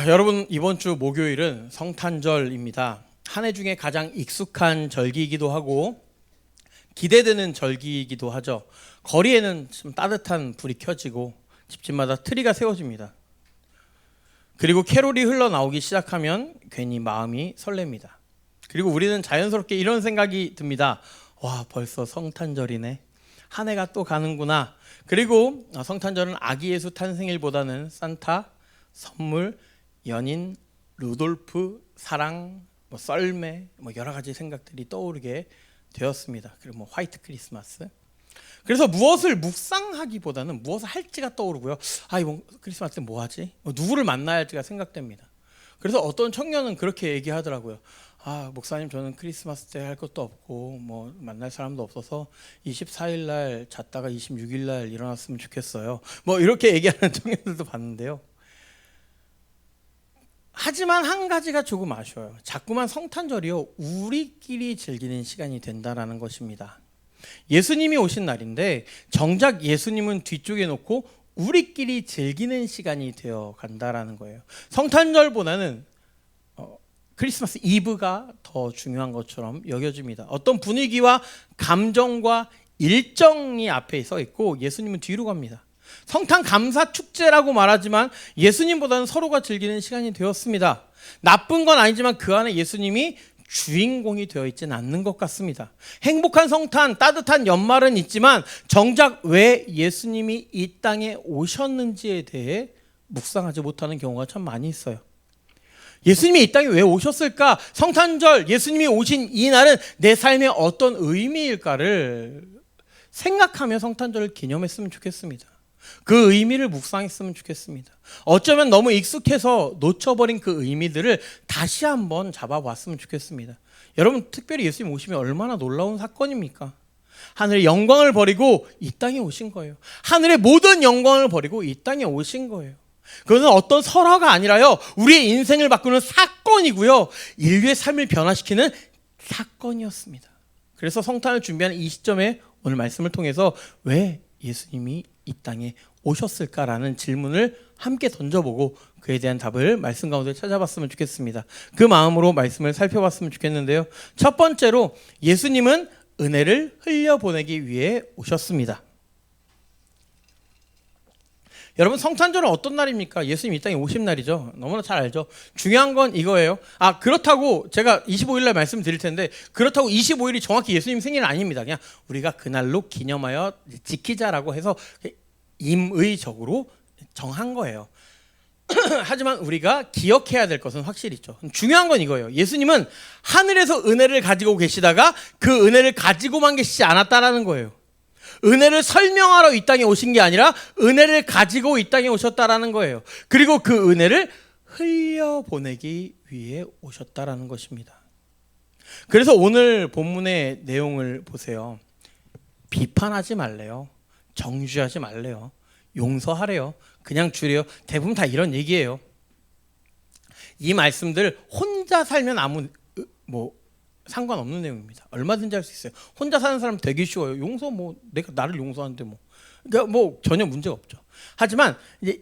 여러분, 이번 주 목요일은 성탄절입니다. 한 해 중에 가장 익숙한 절기이기도 하고 기대되는 절기이기도 하죠. 거리에는 좀 따뜻한 불이 켜지고 집집마다 트리가 세워집니다. 그리고 캐롤이 흘러나오기 시작하면 괜히 마음이 설렙니다. 그리고 우리는 자연스럽게 이런 생각이 듭니다. 와, 벌써 성탄절이네. 한 해가 또 가는구나. 그리고 성탄절은 아기 예수 탄생일보다는 산타, 선물, 연인, 루돌프, 사랑, 썰매, 여러 가지 생각들이 떠오르게 되었습니다. 그리고 화이트 크리스마스. 그래서 무엇을 묵상하기보다는 무엇을 할지가 떠오르고요. 이번 크리스마스 때 뭐 하지? 누구를 만나야 할지가 생각됩니다. 그래서 어떤 청년은 그렇게 얘기하더라고요. 목사님, 저는 크리스마스 때 할 것도 없고 만날 사람도 없어서 24일 날 잤다가 26일 날 일어났으면 좋겠어요. 이렇게 얘기하는 청년들도 봤는데요. 하지만 한 가지가 조금 아쉬워요. 자꾸만 성탄절이요, 우리끼리 즐기는 시간이 된다라는 것입니다. 예수님이 오신 날인데 정작 예수님은 뒤쪽에 놓고 우리끼리 즐기는 시간이 되어 간다라는 거예요. 성탄절보다는 크리스마스 이브가 더 중요한 것처럼 여겨집니다. 어떤 분위기와 감정과 일정이 앞에 서 있고 예수님은 뒤로 갑니다. 성탄 감사 축제라고 말하지만 예수님보다는 서로가 즐기는 시간이 되었습니다. 나쁜 건 아니지만 그 안에 예수님이 주인공이 되어 있지는 않는 것 같습니다. 행복한 성탄, 따뜻한 연말은 있지만 정작 왜 예수님이 이 땅에 오셨는지에 대해 묵상하지 못하는 경우가 참 많이 있어요. 예수님이 이 땅에 왜 오셨을까? 성탄절, 예수님이 오신 이 날은 내 삶에 어떤 의미일까를 생각하며 성탄절을 기념했으면 좋겠습니다. 그 의미를 묵상했으면 좋겠습니다. 어쩌면 너무 익숙해서 놓쳐버린 그 의미들을 다시 한번 잡아봤으면 좋겠습니다. 여러분, 특별히 예수님 오시면 얼마나 놀라운 사건입니까? 하늘의 영광을 버리고 이 땅에 오신 거예요. 하늘의 모든 영광을 버리고 이 땅에 오신 거예요. 그것은 어떤 설화가 아니라요, 우리의 인생을 바꾸는 사건이고요, 인류의 삶을 변화시키는 사건이었습니다. 그래서 성탄을 준비하는 이 시점에 오늘 말씀을 통해서 왜 예수님이 이 땅에 오셨을까라는 질문을 함께 던져보고 그에 대한 답을 말씀 가운데 찾아봤으면 좋겠습니다. 그 마음으로 말씀을 살펴봤으면 좋겠는데요. 첫 번째로 예수님은 은혜를 흘려보내기 위해 오셨습니다. 여러분, 성탄절은 어떤 날입니까? 예수님 이 땅에 오신 날이죠. 너무나 잘 알죠. 중요한 건 이거예요. 그렇다고 제가 25일 날 말씀드릴 텐데, 그렇다고 25일이 정확히 예수님 생일은 아닙니다. 그냥 우리가 그날로 기념하여 지키자라고 해서 임의적으로 정한 거예요. 하지만 우리가 기억해야 될 것은 확실히 있죠. 중요한 건 이거예요. 예수님은 하늘에서 은혜를 가지고 계시다가 그 은혜를 가지고만 계시지 않았다라는 거예요. 은혜를 설명하러 이 땅에 오신 게 아니라 은혜를 가지고 이 땅에 오셨다라는 거예요. 그리고 그 은혜를 흘려보내기 위해 오셨다라는 것입니다. 그래서 오늘 본문의 내용을 보세요. 비판하지 말래요. 정죄하지 말래요. 용서하래요. 그냥 주래요. 대부분 다 이런 얘기예요. 이 말씀들 혼자 살면 아무 상관없는 내용입니다. 얼마든지 할 수 있어요. 혼자 사는 사람 되게 쉬워요. 용서 내가 나를 용서하는데 그러니까 전혀 문제가 없죠. 하지만 이제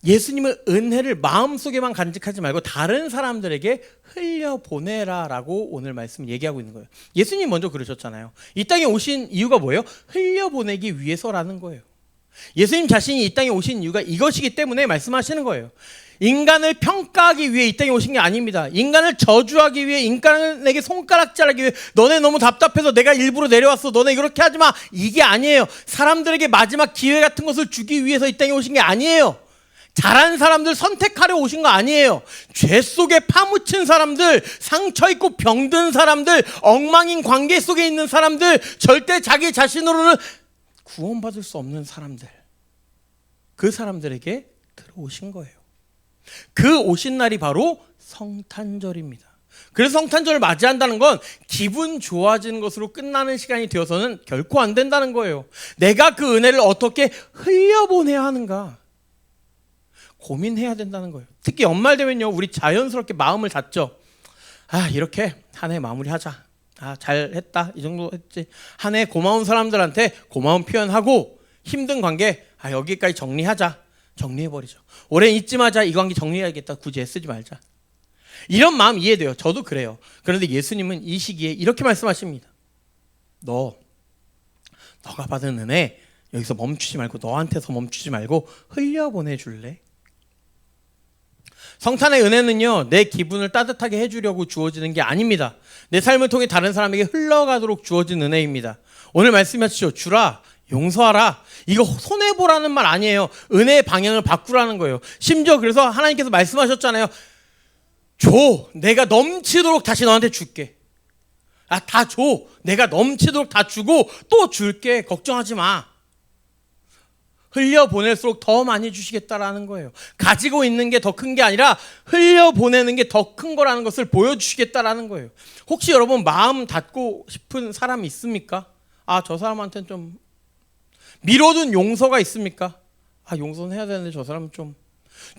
예수님은 은혜를 마음속에만 간직하지 말고 다른 사람들에게 흘려보내라라고 오늘 말씀 얘기하고 있는 거예요. 예수님 먼저 그러셨잖아요. 이 땅에 오신 이유가 뭐예요? 흘려보내기 위해서라는 거예요. 예수님 자신이 이 땅에 오신 이유가 이것이기 때문에 말씀하시는 거예요. 인간을 평가하기 위해 이 땅에 오신 게 아닙니다. 인간을 저주하기 위해, 인간에게 손가락질하기 위해, 너네 너무 답답해서 내가 일부러 내려왔어, 너네 그렇게 하지 마, 이게 아니에요. 사람들에게 마지막 기회 같은 것을 주기 위해서 이 땅에 오신 게 아니에요. 잘한 사람들 선택하려 오신 거 아니에요. 죄 속에 파묻힌 사람들, 상처 있고 병든 사람들, 엉망인 관계 속에 있는 사람들, 절대 자기 자신으로는 구원받을 수 없는 사람들, 그 사람들에게 들어오신 거예요. 그 오신 날이 바로 성탄절입니다. 그래서 성탄절을 맞이한다는 건 기분 좋아지는 것으로 끝나는 시간이 되어서는 결코 안 된다는 거예요. 내가 그 은혜를 어떻게 흘려보내야 하는가 고민해야 된다는 거예요. 특히 연말 되면요, 우리 자연스럽게 마음을 잡죠. 이렇게 한 해 마무리하자. 잘했다, 이 정도 했지. 한 해 고마운 사람들한테 고마운 표현하고, 힘든 관계 여기까지 정리하자. 정리해버리죠. 올해 잊지 마자, 이 관계 정리해야겠다, 굳이 애쓰지 말자. 이런 마음 이해돼요. 저도 그래요. 그런데 예수님은 이 시기에 이렇게 말씀하십니다. 너가 받은 은혜 여기서 멈추지 말고, 너한테서 멈추지 말고 흘려보내줄래? 성탄의 은혜는요, 내 기분을 따뜻하게 해주려고 주어지는 게 아닙니다. 내 삶을 통해 다른 사람에게 흘러가도록 주어진 은혜입니다. 오늘 말씀하시죠. 주라, 용서하라. 이거 손해보라는 말 아니에요. 은혜의 방향을 바꾸라는 거예요. 심지어 그래서 하나님께서 말씀하셨잖아요. 줘, 내가 넘치도록 다시 너한테 줄게. 다 줘, 내가 넘치도록 다 주고 또 줄게. 걱정하지 마. 흘려보낼수록 더 많이 주시겠다라는 거예요. 가지고 있는 게 더 큰 게 아니라 흘려보내는 게 더 큰 거라는 것을 보여주시겠다라는 거예요. 혹시 여러분 마음 닫고 싶은 사람이 있습니까? 저 사람한테는 좀 미뤄둔 용서가 있습니까? 용서는 해야 되는데 저 사람은 좀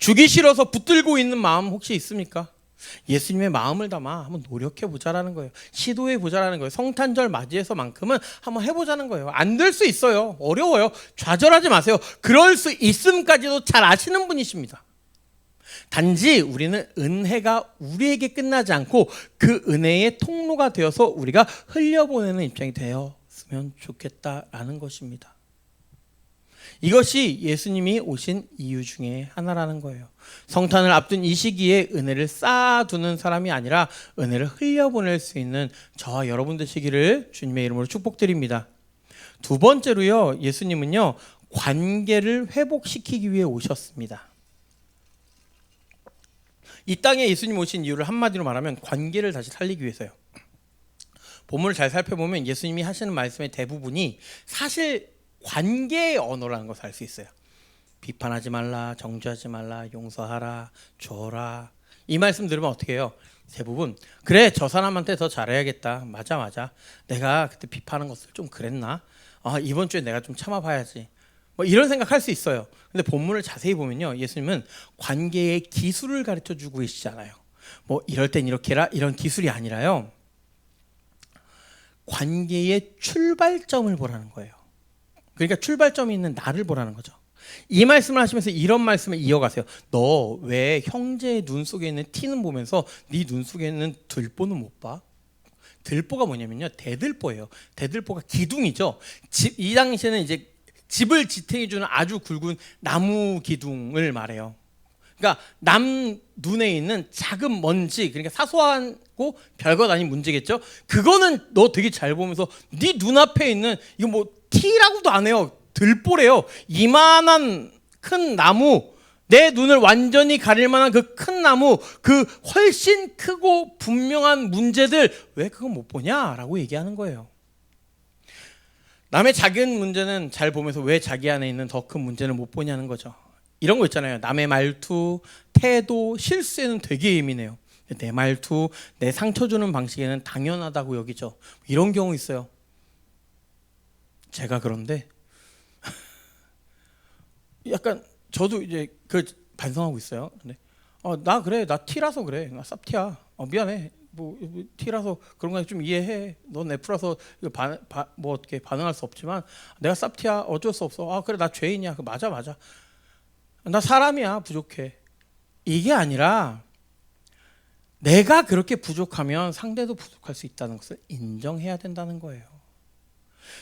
주기 싫어서 붙들고 있는 마음 혹시 있습니까? 예수님의 마음을 담아 한번 노력해보자라는 거예요. 시도해보자라는 거예요. 성탄절 맞이해서만큼은 한번 해보자는 거예요. 안 될 수 있어요. 어려워요. 좌절하지 마세요. 그럴 수 있음까지도 잘 아시는 분이십니다. 단지 우리는 은혜가 우리에게 끝나지 않고 그 은혜의 통로가 되어서 우리가 흘려보내는 입장이 되었으면 좋겠다라는 것입니다. 이것이 예수님이 오신 이유 중에 하나라는 거예요. 성탄을 앞둔 이 시기에 은혜를 쌓아두는 사람이 아니라 은혜를 흘려보낼 수 있는 저와 여러분 되시기를 주님의 이름으로 축복드립니다. 두 번째로요, 예수님은요, 관계를 회복시키기 위해 오셨습니다. 이 땅에 예수님 오신 이유를 한마디로 말하면 관계를 다시 살리기 위해서요. 본문을 잘 살펴보면 예수님이 하시는 말씀의 대부분이 사실 관계의 언어라는 것을 알 수 있어요. 비판하지 말라, 정죄하지 말라, 용서하라, 줘라. 이 말씀 들으면 어떻게 해요? 대부분 그래, 저 사람한테 더 잘해야겠다. 맞아. 내가 그때 비판한 것을 좀 그랬나? 이번 주에 내가 좀 참아봐야지. 이런 생각할 수 있어요. 근데 본문을 자세히 보면요, 예수님은 관계의 기술을 가르쳐주고 계시잖아요. 이럴 땐 이렇게 해라, 이런 기술이 아니라요, 관계의 출발점을 보라는 거예요. 그러니까 출발점이 있는 나를 보라는 거죠. 이 말씀을 하시면서 이런 말씀을 이어가세요. 너 왜 형제의 눈 속에 있는 티는 보면서 네 눈 속에 있는 들보는 못 봐? 들보가 뭐냐면요, 대들보예요. 대들보가 기둥이죠. 이 당시에는 이제 집을 지탱해 주는 아주 굵은 나무 기둥을 말해요. 그러니까 남 눈에 있는 작은 먼지, 그러니까 사소하고 별것 아닌 문제겠죠. 그거는 너 되게 잘 보면서 네 눈앞에 있는 이거 티라고도 안 해요. 들보래요. 이만한 큰 나무, 내 눈을 완전히 가릴 만한 그 큰 나무, 그 훨씬 크고 분명한 문제들 왜 그거 못 보냐라고 얘기하는 거예요. 남의 작은 문제는 잘 보면서 왜 자기 안에 있는 더 큰 문제는 못 보냐는 거죠. 이런 거 있잖아요. 남의 말투, 태도, 실수에는 되게 예민해요. 내 말투, 내 상처 주는 방식에는 당연하다고 여기죠. 이런 경우 있어요. 제가 그런데 약간 저도 이제 그 반성하고 있어요. 근데 나 그래, 나 T라서 그래, 나 쌉T야. 미안해. T라서 그런 거 좀 이해해. 넌 F라서 어떻게 반응할 수 없지만 내가 쌉T야. 어쩔 수 없어. 그래, 나 죄인이야. 맞아. 나 사람이야. 부족해. 이게 아니라 내가 그렇게 부족하면 상대도 부족할 수 있다는 것을 인정해야 된다는 거예요.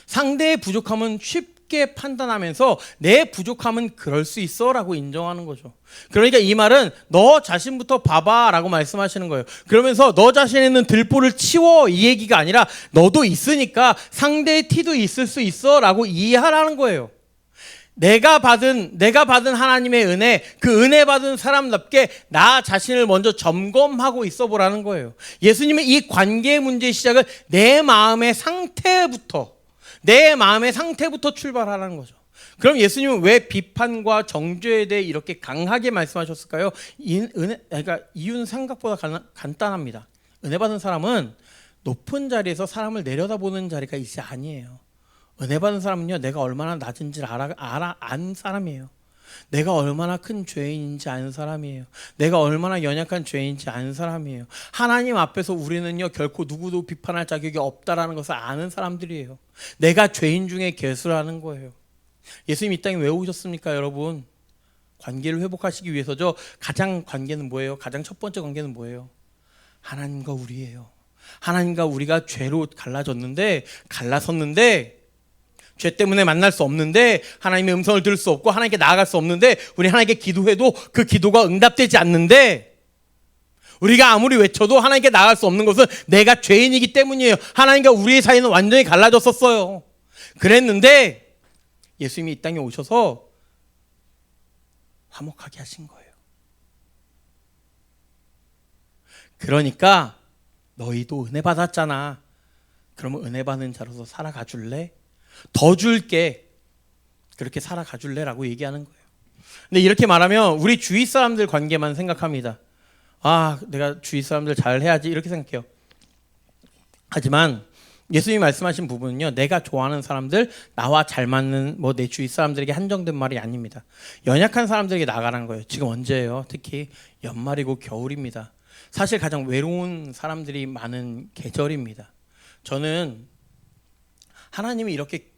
상대의 부족함은 쉽게 판단하면서 내 부족함은 그럴 수 있어 라고 인정하는 거죠. 그러니까 이 말은 너 자신부터 봐봐 라고 말씀하시는 거예요. 그러면서 너 자신에 있는 들보를 치워, 이 얘기가 아니라 너도 있으니까 상대의 티도 있을 수 있어 라고 이해하라는 거예요. 내가 받은 하나님의 은혜, 그 은혜 받은 사람답게 나 자신을 먼저 점검하고 있어 보라는 거예요. 예수님의 이 관계의 문제의 시작은 내 마음의 상태부터 출발하라는 거죠. 그럼 예수님은 왜 비판과 정죄에 대해 이렇게 강하게 말씀하셨을까요? 그러니까 이유는 생각보다 간단합니다. 은혜 받은 사람은 높은 자리에서 사람을 내려다보는 자리가 이제 아니에요. 은혜 받은 사람은요, 내가 얼마나 낮은지를 안 사람이에요. 내가 얼마나 큰 죄인인지 아는 사람이에요. 내가 얼마나 연약한 죄인인지 아는 사람이에요. 하나님 앞에서 우리는요, 결코 누구도 비판할 자격이 없다라는 것을 아는 사람들이에요. 내가 죄인 중에 괴수라는 거예요. 예수님 이 땅에 왜 오셨습니까, 여러분? 관계를 회복하시기 위해서죠. 가장 관계는 뭐예요? 가장 첫 번째 관계는 뭐예요? 하나님과 우리예요. 하나님과 우리가 죄로 갈라섰는데 죄 때문에 만날 수 없는데, 하나님의 음성을 들을 수 없고 하나님께 나아갈 수 없는데, 우리 하나님께 기도해도 그 기도가 응답되지 않는데, 우리가 아무리 외쳐도 하나님께 나아갈 수 없는 것은 내가 죄인이기 때문이에요. 하나님과 우리의 사이는 완전히 갈라졌었어요. 그랬는데 예수님이 이 땅에 오셔서 화목하게 하신 거예요. 그러니까 너희도 은혜 받았잖아. 그러면 은혜 받는 자로서 살아가 줄래? 더 줄게. 그렇게 살아가 줄래라고 얘기하는 거예요. 근데 이렇게 말하면 우리 주위 사람들 관계만 생각합니다. 아, 내가 주위 사람들 잘 해야지 이렇게 생각해요. 하지만 예수님이 말씀하신 부분은요, 내가 좋아하는 사람들, 나와 잘 맞는 내 주위 사람들에게 한정된 말이 아닙니다. 연약한 사람들에게 나가라는 거예요. 지금 언제예요? 특히 연말이고 겨울입니다. 사실 가장 외로운 사람들이 많은 계절입니다. 저는 하나님이 이렇게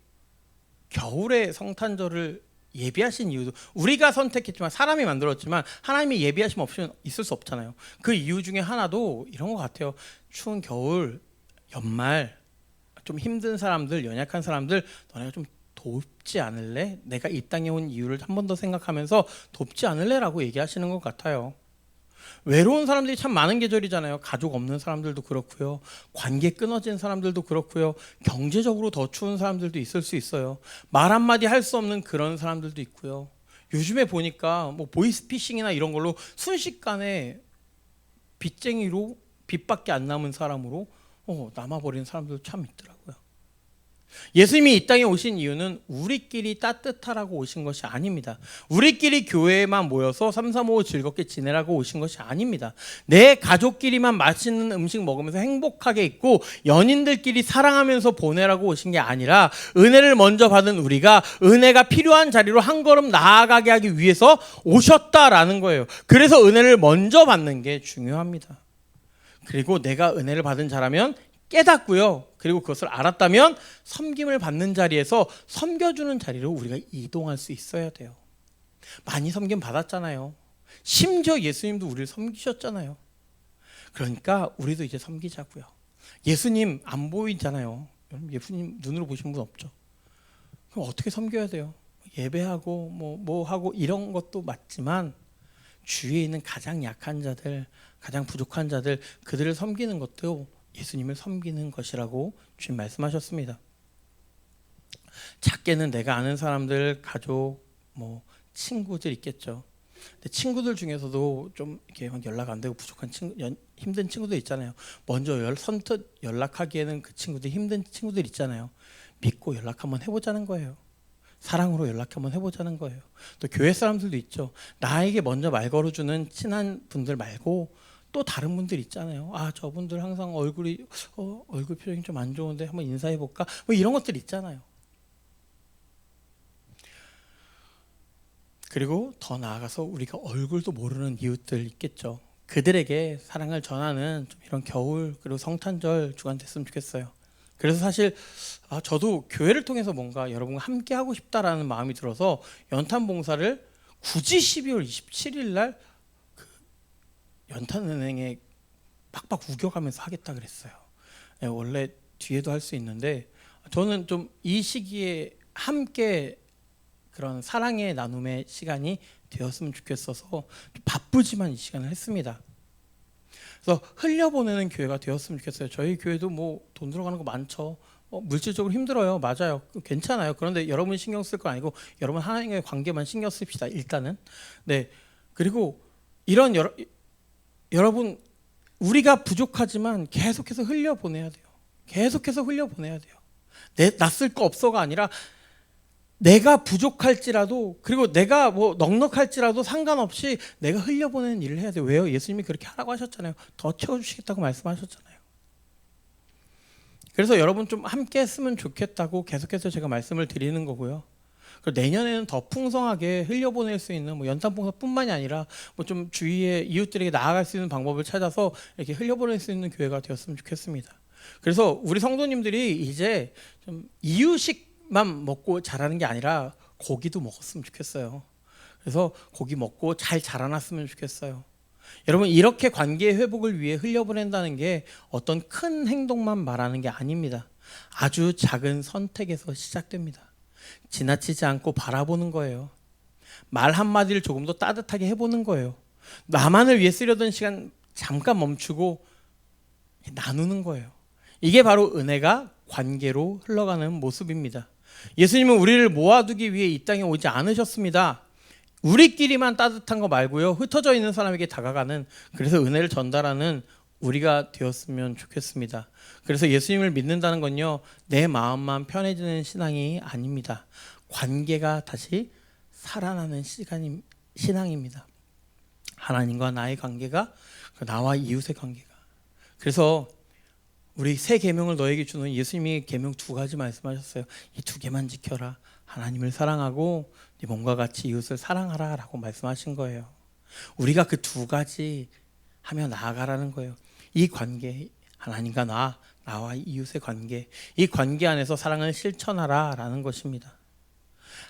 겨울에 성탄절을 예비하신 이유도, 우리가 선택했지만 사람이 만들었지만 하나님이 예비하심 없이는 있을 수 없잖아요. 그 이유 중에 하나도 이런 것 같아요. 추운 겨울, 연말, 좀 힘든 사람들, 연약한 사람들, 너네가 좀 돕지 않을래? 내가 이 땅에 온 이유를 한 번 더 생각하면서 돕지 않을래? 라고 얘기하시는 것 같아요. 외로운 사람들이 참 많은 계절이잖아요. 가족 없는 사람들도 그렇고요, 관계 끊어진 사람들도 그렇고요, 경제적으로 더 추운 사람들도 있을 수 있어요. 말 한마디 할 수 없는 그런 사람들도 있고요. 요즘에 보니까 보이스피싱이나 이런 걸로 순식간에 빚쟁이로, 빚밖에 안 남은 사람으로 남아버리는 사람들도 참 있더라고요. 예수님이 이 땅에 오신 이유는 우리끼리 따뜻하라고 오신 것이 아닙니다. 우리끼리 교회에만 모여서 335 즐겁게 지내라고 오신 것이 아닙니다. 내 가족끼리만 맛있는 음식 먹으면서 행복하게 있고 연인들끼리 사랑하면서 보내라고 오신 게 아니라, 은혜를 먼저 받은 우리가 은혜가 필요한 자리로 한 걸음 나아가게 하기 위해서 오셨다라는 거예요. 그래서 은혜를 먼저 받는 게 중요합니다. 그리고 내가 은혜를 받은 자라면 깨닫고요, 그리고 그것을 알았다면 섬김을 받는 자리에서 섬겨주는 자리로 우리가 이동할 수 있어야 돼요. 많이 섬김 받았잖아요. 심지어 예수님도 우리를 섬기셨잖아요. 그러니까 우리도 이제 섬기자고요. 예수님 안 보이잖아요. 여러분, 예수님 눈으로 보신 분 없죠. 그럼 어떻게 섬겨야 돼요? 예배하고 뭐 하고 이런 것도 맞지만, 주위에 있는 가장 약한 자들, 가장 부족한 자들, 그들을 섬기는 것도 예수님을 섬기는 것이라고 주님 말씀하셨습니다. 작게는 내가 아는 사람들, 가족, 친구들 있겠죠. 근데 친구들 중에서도 좀 이렇게 연락 안 되고 부족한 힘든 친구들 있잖아요. 먼저 선뜻 연락하기에는 그 친구들, 힘든 친구들 있잖아요. 믿고 연락 한번 해보자는 거예요. 사랑으로 연락 한번 해보자는 거예요. 또 교회 사람들도 있죠. 나에게 먼저 말 걸어주는 친한 분들 말고 또 다른 분들 있잖아요. 아, 저분들 항상 얼굴 표정이 좀 안 좋은데 한번 인사해볼까? 이런 것들 있잖아요. 그리고 더 나아가서 우리가 얼굴도 모르는 이웃들 있겠죠. 그들에게 사랑을 전하는 좀 이런 겨울, 그리고 성탄절 주간 됐으면 좋겠어요. 그래서 사실 저도 교회를 통해서 뭔가 여러분과 함께 하고 싶다라는 마음이 들어서 연탄 봉사를 굳이 12월 27일 날 연탄은행에 팍팍 우겨가면서 하겠다 그랬어요. 원래 뒤에도 할 수 있는데, 저는 좀 이 시기에 함께 그런 사랑의 나눔의 시간이 되었으면 좋겠어서 좀 바쁘지만 이 시간을 했습니다. 그래서 흘려보내는 교회가 되었으면 좋겠어요. 저희 교회도 돈 들어가는 거 많죠. 물질적으로 힘들어요. 맞아요. 괜찮아요. 그런데 여러분 신경 쓸 거 아니고 여러분 하나님과의 관계만 신경 씁시다. 일단은. 네. 그리고 이런 여러분, 우리가 부족하지만 계속해서 흘려보내야 돼요. 계속해서 흘려보내야 돼요. 나 쓸 거 없어가 아니라, 내가 부족할지라도, 그리고 내가 넉넉할지라도 상관없이 내가 흘려보내는 일을 해야 돼요. 왜요? 예수님이 그렇게 하라고 하셨잖아요. 더 채워주시겠다고 말씀하셨잖아요. 그래서 여러분 좀 함께 했으면 좋겠다고 계속해서 제가 말씀을 드리는 거고요. 그리고 내년에는 더 풍성하게 흘려보낼 수 있는 연탄봉사뿐만이 아니라 좀 주위의 이웃들에게 나아갈 수 있는 방법을 찾아서 이렇게 흘려보낼 수 있는 교회가 되었으면 좋겠습니다. 그래서 우리 성도님들이 이제 좀 이유식만 먹고 자라는 게 아니라 고기도 먹었으면 좋겠어요. 그래서 고기 먹고 잘 자라났으면 좋겠어요. 여러분, 이렇게 관계 회복을 위해 흘려보낸다는 게 어떤 큰 행동만 말하는 게 아닙니다. 아주 작은 선택에서 시작됩니다. 지나치지 않고 바라보는 거예요. 말 한마디를 조금 더 따뜻하게 해보는 거예요. 나만을 위해 쓰려던 시간 잠깐 멈추고 나누는 거예요. 이게 바로 은혜가 관계로 흘러가는 모습입니다. 예수님은 우리를 모아두기 위해 이 땅에 오지 않으셨습니다. 우리끼리만 따뜻한 거 말고요, 흩어져 있는 사람에게 다가가는, 그래서 은혜를 전달하는 우리가 되었으면 좋겠습니다. 그래서 예수님을 믿는다는 건요, 내 마음만 편해지는 신앙이 아닙니다. 관계가 다시 살아나는 신앙입니다. 하나님과 나의 관계가, 나와 이웃의 관계가. 그래서 우리 새 계명을 너에게 주는, 예수님이 계명 2가지 말씀하셨어요. 이 2개만 지켜라. 하나님을 사랑하고 네 몸과 같이 이웃을 사랑하라 라고 말씀하신 거예요. 우리가 그 2가지 하며 나아가라는 거예요. 이 관계, 하나님과 나와 이웃의 관계, 이 관계 안에서 사랑을 실천하라 라는 것입니다.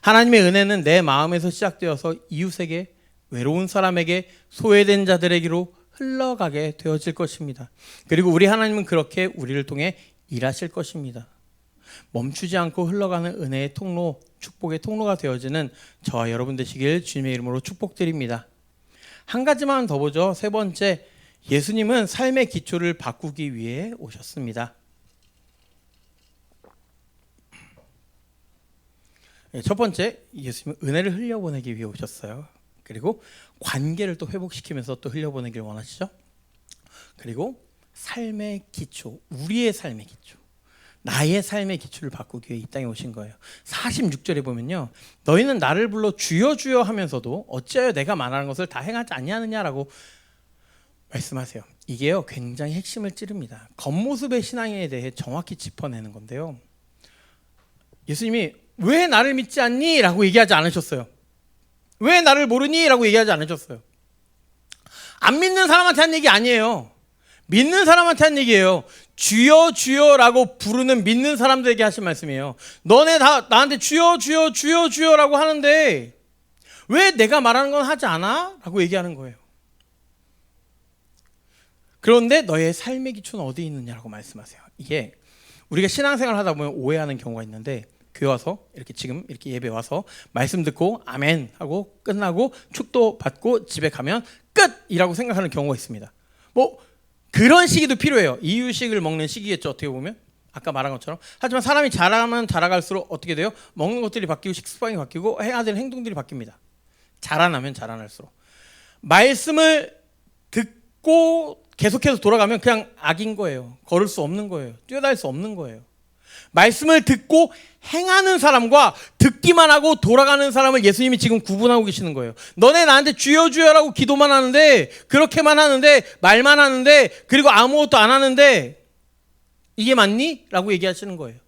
하나님의 은혜는 내 마음에서 시작되어서 이웃에게, 외로운 사람에게, 소외된 자들에게로 흘러가게 되어질 것입니다. 그리고 우리 하나님은 그렇게 우리를 통해 일하실 것입니다. 멈추지 않고 흘러가는 은혜의 통로, 축복의 통로가 되어지는 저와 여러분 되시길 주님의 이름으로 축복드립니다. 한 가지만 더 보죠. 3번째, 예수님은 삶의 기초를 바꾸기 위해 오셨습니다. 첫 번째, 예수님은 은혜를 흘려보내기 위해 오셨어요. 그리고 관계를 또 회복시키면서 또 흘려보내기를 원하시죠. 그리고 삶의 기초, 우리의 삶의 기초, 나의 삶의 기초를 바꾸기 위해 이 땅에 오신 거예요. 46절에 보면요, 너희는 나를 불러 주여 주여 하면서도 어찌하여 내가 말하는 것을 다 행하지 아니하느냐라고 말씀하세요. 이게요, 굉장히 핵심을 찌릅니다. 겉모습의 신앙에 대해 정확히 짚어내는 건데요, 예수님이 왜 나를 믿지 않니? 라고 얘기하지 않으셨어요. 왜 나를 모르니? 라고 얘기하지 않으셨어요. 안 믿는 사람한테 한 얘기 아니에요. 믿는 사람한테 한 얘기예요. 주여 주여라고 부르는 믿는 사람들에게 하신 말씀이에요. 너네 다 나한테 주여 주여 주여 주여라고 하는데 왜 내가 말하는 건 하지 않아? 라고 얘기하는 거예요. 그런데 너의 삶의 기초는 어디 있느냐라고 말씀하세요. 이게 우리가 신앙생활 하다 보면 오해하는 경우가 있는데, 교회 와서 이렇게 예배 와서 말씀 듣고 아멘 하고 끝나고 축도 받고 집에 가면 끝이라고 생각하는 경우가 있습니다. 뭐 그런 시기도 필요해요. 이유식을 먹는 시기겠죠, 어떻게 보면. 아까 말한 것처럼. 하지만 사람이 자라면 자라갈수록 어떻게 돼요? 먹는 것들이 바뀌고 식습관이 바뀌고 해야 되는 행동들이 바뀝니다. 자라나면 자라날수록. 말씀을 듣고 계속해서 돌아가면 그냥 악인 거예요. 걸을 수 없는 거예요. 뛰어다닐 수 없는 거예요. 말씀을 듣고 행하는 사람과 듣기만 하고 돌아가는 사람을 예수님이 지금 구분하고 계시는 거예요. 너네 나한테 주여 주여라고 기도만 하는데, 그렇게만 하는데, 말만 하는데, 그리고 아무것도 안 하는데 이게 맞니? 라고 얘기하시는 거예요.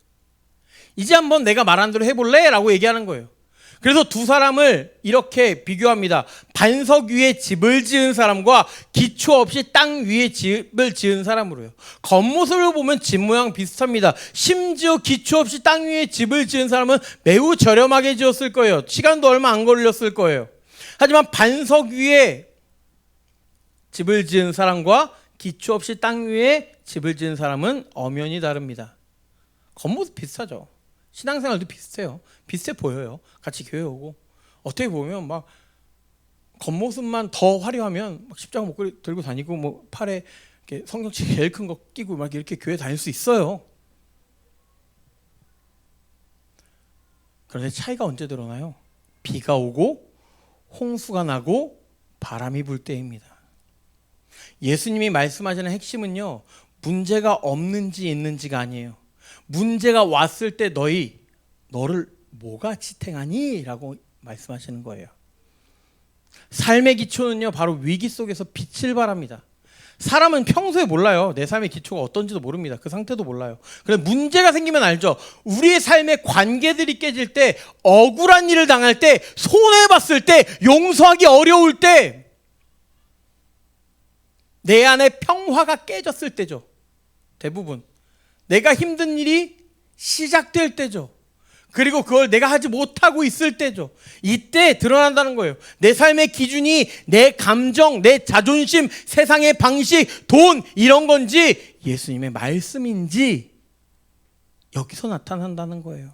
이제 한번 내가 말한 대로 해볼래? 라고 얘기하는 거예요. 그래서 두 사람을 이렇게 비교합니다. 반석 위에 집을 지은 사람과 기초 없이 땅 위에 집을 지은 사람으로요. 겉모습을 보면 집 모양 비슷합니다. 심지어 기초 없이 땅 위에 집을 지은 사람은 매우 저렴하게 지었을 거예요. 시간도 얼마 안 걸렸을 거예요. 하지만 반석 위에 집을 지은 사람과 기초 없이 땅 위에 집을 지은 사람은 엄연히 다릅니다. 겉모습 비슷하죠. 신앙생활도 비슷해요. 비슷해 보여요. 같이 교회 오고 어떻게 보면 막 겉모습만 더 화려하면 막 십자가 목걸이 들고 다니고 뭐 팔에 이렇게 성경책 제일 큰 거 끼고 막 이렇게 교회 다닐 수 있어요. 그런데 차이가 언제 드러나요? 비가 오고 홍수가 나고 바람이 불 때입니다. 예수님이 말씀하시는 핵심은요, 문제가 없는지 있는지가 아니에요. 문제가 왔을 때 너를 뭐가 지탱하니? 라고 말씀하시는 거예요. 삶의 기초는요, 바로 위기 속에서 빛을 발합니다. 사람은 평소에 몰라요. 내 삶의 기초가 어떤지도 모릅니다. 그 상태도 몰라요. 그런데 문제가 생기면 알죠. 우리의 삶의 관계들이 깨질 때, 억울한 일을 당할 때, 손해봤을 때, 용서하기 어려울 때, 내 안에 평화가 깨졌을 때죠. 대부분 내가 힘든 일이 시작될 때죠. 그리고 그걸 내가 하지 못하고 있을 때죠. 이때 드러난다는 거예요. 내 삶의 기준이 내 감정, 내 자존심, 세상의 방식, 돈 이런 건지 예수님의 말씀인지 여기서 나타난다는 거예요.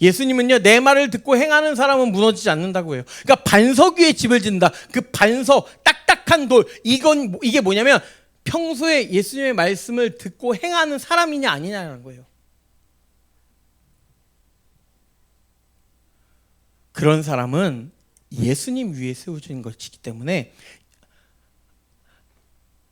예수님은요, 내 말을 듣고 행하는 사람은 무너지지 않는다고 해요. 그러니까 반석 위에 집을 짓는다. 그 반석, 딱딱한 돌, 이게 뭐냐면 평소에 예수님의 말씀을 듣고 행하는 사람이냐 아니냐는 거예요. 그런 사람은 예수님 위에 세워진 것이기 때문에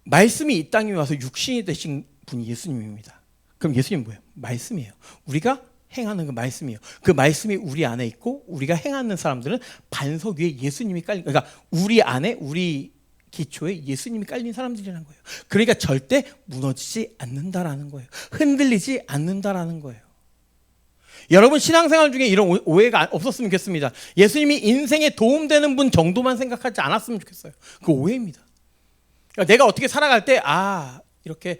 말씀이 이 땅에 와서 육신이 되신 분이 예수님입니다. 그럼 예수님은 뭐예요? 말씀이에요. 우리가 행하는 그 말씀이에요. 그 말씀이 우리 안에 있고 우리가 행하는 사람들은 반석 위에 예수님이 깔린, 그러니까 우리 안에, 우리 기초에 예수님이 깔린 사람들이라는 거예요. 그러니까 절대 무너지지 않는다라는 거예요. 흔들리지 않는다라는 거예요. 여러분 신앙생활 중에 이런 오해가 없었으면 좋겠습니다. 예수님이 인생에 도움되는 분 정도만 생각하지 않았으면 좋겠어요. 그 오해입니다. 그러니까 내가 어떻게 살아갈 때 이렇게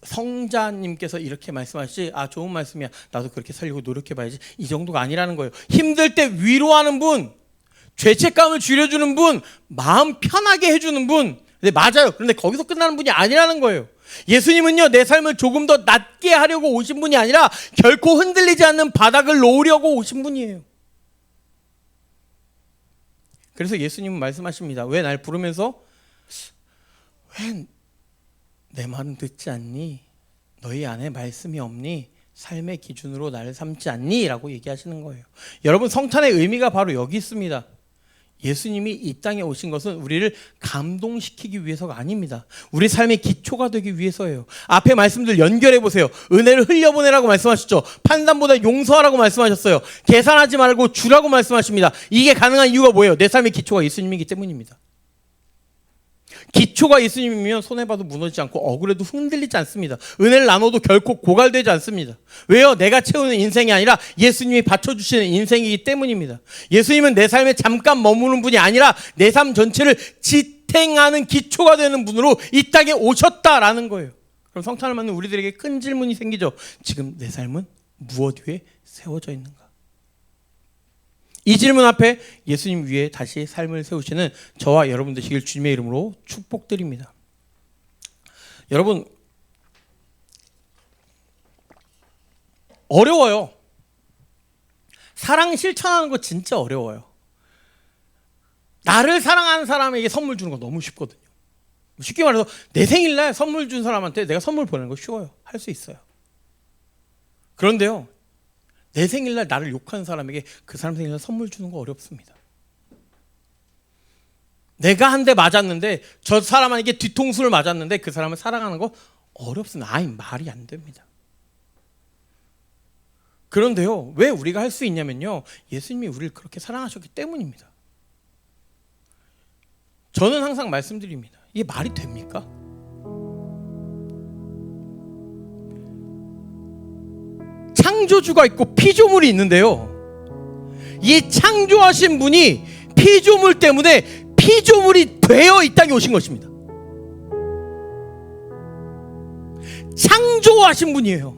성자님께서 이렇게 말씀하시지, 좋은 말씀이야, 나도 그렇게 살려고 노력해봐야지, 이 정도가 아니라는 거예요. 힘들 때 위로하는 분, 죄책감을 줄여주는 분, 마음 편하게 해주는 분, 네, 맞아요. 그런데 거기서 끝나는 분이 아니라는 거예요. 예수님은요, 내 삶을 조금 더 낫게 하려고 오신 분이 아니라 결코 흔들리지 않는 바닥을 놓으려고 오신 분이에요. 그래서 예수님은 말씀하십니다. 왜 날 부르면서 왜 내 말은 듣지 않니? 너희 안에 말씀이 없니? 삶의 기준으로 나를 삼지 않니? 라고 얘기하시는 거예요. 여러분, 성탄의 의미가 바로 여기 있습니다. 예수님이 이 땅에 오신 것은 우리를 감동시키기 위해서가 아닙니다. 우리 삶의 기초가 되기 위해서예요. 앞에 말씀들 연결해 보세요. 은혜를 흘려보내라고 말씀하셨죠. 판단보다 용서하라고 말씀하셨어요. 계산하지 말고 주라고 말씀하십니다. 이게 가능한 이유가 뭐예요? 내 삶의 기초가 예수님이기 때문입니다. 기초가 예수님이면 손해봐도 무너지지 않고 억울해도 흔들리지 않습니다. 은혜를 나눠도 결코 고갈되지 않습니다. 왜요? 내가 채우는 인생이 아니라 예수님이 받쳐주시는 인생이기 때문입니다. 예수님은 내 삶에 잠깐 머무는 분이 아니라 내 삶 전체를 지탱하는 기초가 되는 분으로 이 땅에 오셨다라는 거예요. 그럼 성탄을 맞는 우리들에게 큰 질문이 생기죠. 지금 내 삶은 무엇 위에 세워져 있는가? 이 질문 앞에 예수님 위에 다시 삶을 세우시는 저와 여러분 되시길 주님의 이름으로 축복드립니다. 여러분, 어려워요. 사랑 실천하는 거 진짜 어려워요. 나를 사랑하는 사람에게 선물 주는 거 너무 쉽거든요. 쉽게 말해서 내 생일날 선물 준 사람한테 내가 선물 보내는 거 쉬워요. 할 수 있어요. 그런데요, 내 생일날 나를 욕하는 사람에게 그 사람 생일날 선물 주는 거 어렵습니다. 내가 한 대 맞았는데 저 사람에게 뒤통수를 맞았는데 그 사람을 사랑하는 거 어렵습니다. 말이 안 됩니다. 그런데요, 왜 우리가 할 수 있냐면요, 예수님이 우리를 그렇게 사랑하셨기 때문입니다. 저는 항상 말씀드립니다. 이게 말이 됩니까? 창조주가 있고 피조물이 있는데요, 이 창조하신 분이 피조물 때문에 피조물이 되어 이 땅에 오신 것입니다. 창조하신 분이에요.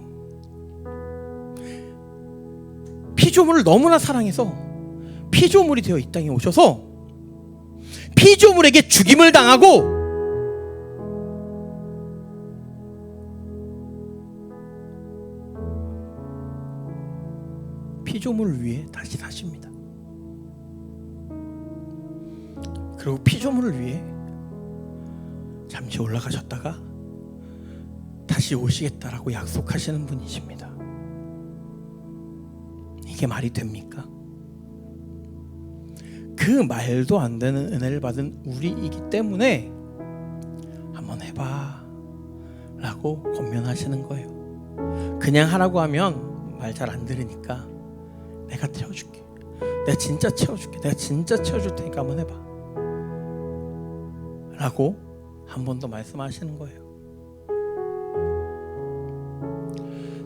피조물을 너무나 사랑해서 피조물이 되어 이 땅에 오셔서 피조물에게 죽임을 당하고 피조물을 위해 다시 사십니다. 그리고 피조물을 위해 잠시 올라가셨다가 다시 오시겠다라고 약속하시는 분이십니다. 이게 말이 됩니까? 그 말도 안 되는 은혜를 받은 우리이기 때문에 한번 해봐 라고 권면하시는 거예요. 그냥 하라고 하면 말 잘 안 들으니까 내가 채워줄게, 내가 진짜 채워줄게, 내가 진짜 채워줄 테니까 한번 해봐 라고 한 번 더 말씀하시는 거예요.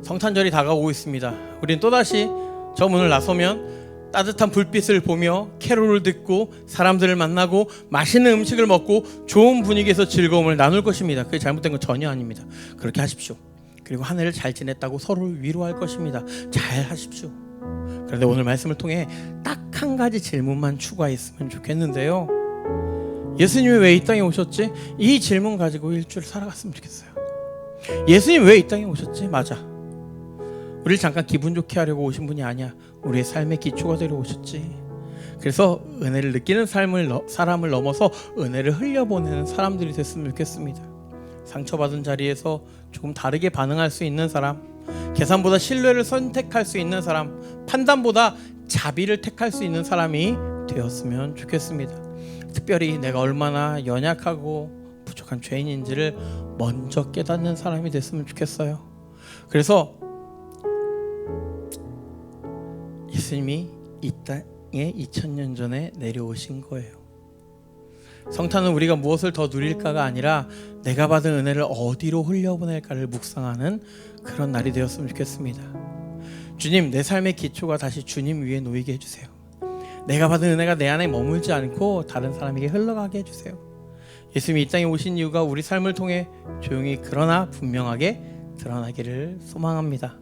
성탄절이 다가오고 있습니다. 우린 또다시 저 문을 나서면 따뜻한 불빛을 보며 캐롤을 듣고 사람들을 만나고 맛있는 음식을 먹고 좋은 분위기에서 즐거움을 나눌 것입니다. 그게 잘못된 건 전혀 아닙니다. 그렇게 하십시오. 그리고 한 해를 잘 지냈다고 서로를 위로할 것입니다. 잘 하십시오. 그런데 오늘 말씀을 통해 딱 한 가지 질문만 추가했으면 좋겠는데요. 예수님이 왜 이 땅에 오셨지? 이 질문 가지고 일주일 살아갔으면 좋겠어요. 예수님 왜 이 땅에 오셨지? 맞아. 우리를 잠깐 기분 좋게 하려고 오신 분이 아니야. 우리의 삶의 기초가 되려 오셨지. 그래서 은혜를 느끼는 사람을 넘어서 은혜를 흘려보내는 사람들이 됐으면 좋겠습니다. 상처받은 자리에서 조금 다르게 반응할 수 있는 사람, 계산보다 신뢰를 선택할 수 있는 사람, 판단보다 자비를 택할 수 있는 사람이 되었으면 좋겠습니다. 특별히 내가 얼마나 연약하고 부족한 죄인인지를 먼저 깨닫는 사람이 됐으면 좋겠어요. 그래서 예수님이 이 땅에 2000년 전에 내려오신 거예요. 성탄은 우리가 무엇을 더 누릴까가 아니라 내가 받은 은혜를 어디로 흘려보낼까를 묵상하는 그런 날이 되었으면 좋겠습니다. 주님, 내 삶의 기초가 다시 주님 위에 놓이게 해주세요. 내가 받은 은혜가 내 안에 머물지 않고 다른 사람에게 흘러가게 해주세요. 예수님이 이 땅에 오신 이유가 우리 삶을 통해 조용히 그러나 분명하게 드러나기를 소망합니다.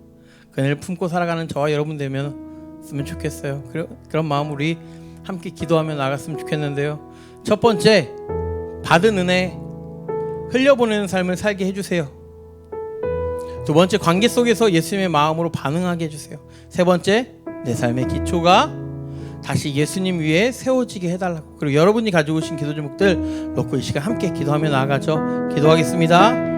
그 은혜를 품고 살아가는 저와 여러분 되면 좋겠어요. 그런 마음으로 우리 함께 기도하며 나갔으면 좋겠는데요. 첫 번째, 받은 은혜 흘려보내는 삶을 살게 해주세요. 두 번째, 관계 속에서 예수님의 마음으로 반응하게 해주세요. 세 번째, 내 삶의 기초가 다시 예수님 위에 세워지게 해달라고. 그리고 여러분이 가지고 오신 기도 제목들 놓고 이 시간 함께 기도하며 나아가죠. 기도하겠습니다.